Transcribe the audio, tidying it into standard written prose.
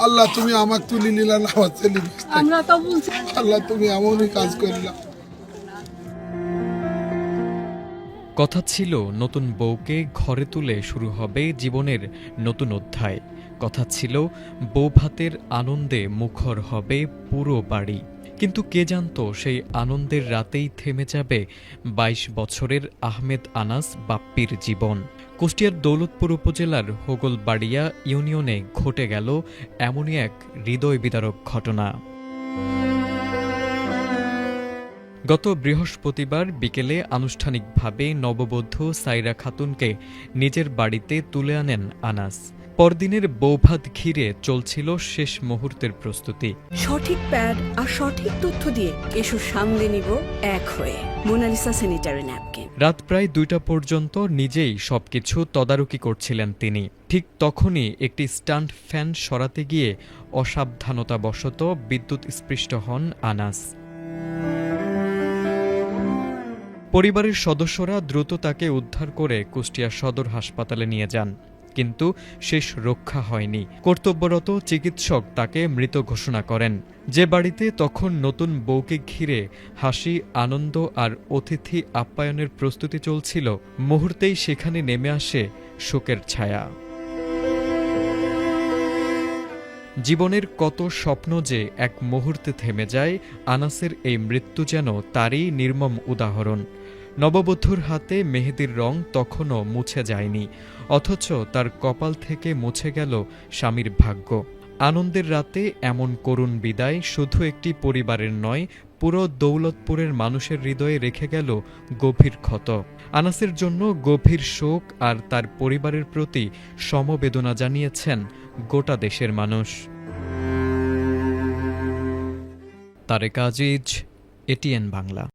আল্লাহ তুমি আমাকে তুলি নিলা না আমার ছেলে আমরা তো বলছি আল্লাহ তুমি এমনই কাজ করলা। কথা ছিল নতুন বউকে ঘরে তুলে শুরু হবে জীবনের নতুন অধ্যায়। কথা ছিল বৌভাতের আনন্দে মুখর হবে পুরো বাড়ি। কিন্তু কে জানত সেই আনন্দের রাতেই থেমে যাবে ২২ বছরের আহমেদ আনাস বাপ্পির জীবন। কুষ্টিয়ার দৌলতপুর উপজেলার হোগলবাড়িয়া ইউনিয়নে ঘটে গেল এমনই এক হৃদয় বিদারক ঘটনা। গত বৃহস্পতিবার বিকেলে আনুষ্ঠানিকভাবে নববধূ সাইরা খাতুনকে নিজের বাড়িতে তুলে আনেন আনাস। পরদিনের বৌভাত ঘিরে চলছিল শেষ মুহূর্তের প্রস্তুতি। সঠিক প্যাড আর সঠিক তথ্য দিয়ে এসো সামলে নিব এক হয়ে। Monalisa sanitary napkin. রাত প্রায় ২টা পর্যন্ত নিজেই সবকিছু তদারকি করছিলেন তিনি। ঠিক তখনই একটি স্ট্যান্ড ফ্যান সরাতে গিয়ে অসাবধানতাবশত বিদ্যুৎস্পৃষ্ট হন আনাস। পরিবারের সদস্যরা দ্রুত তাকে উদ্ধার করে কুষ্টিয়া সদর হাসপাতালে নিয়ে যান, কিন্তু শেষ রক্ষা হয়নি। কর্তব্যরত চিকিৎসক তাকে মৃত ঘোষণা করেন। যে বাড়িতে তখন নতুন বউকে ঘিরে হাসি, আনন্দ আর অতিথি আপ্যায়নের প্রস্তুতি চলছিল, মুহূর্তেই সেখানে নেমে আসে শোকের ছায়া। জীবনের কত স্বপ্ন যে এক মুহূর্তে থেমে যায়, আনাসের এই মৃত্যু যেন তারই নির্মম উদাহরণ। নববধূর হাতে মেহেদির রং তখনও মুছে যায়নি, অথচ তার কপাল থেকে মুছে গেল স্বামীর ভাগ্য। আনন্দের রাতে এমন করুণ বিদায় শুধু একটি পরিবারের নয়, পুরো দৌলতপুরের মানুষের হৃদয়ে রেখে গেল গভীর ক্ষত। আনাসের জন্য গভীর শোক আর তার পরিবারের প্রতি সমবেদনা জানিয়েছেন গোটা দেশের মানুষ। তারেক আজিজ, এটিএন বাংলা।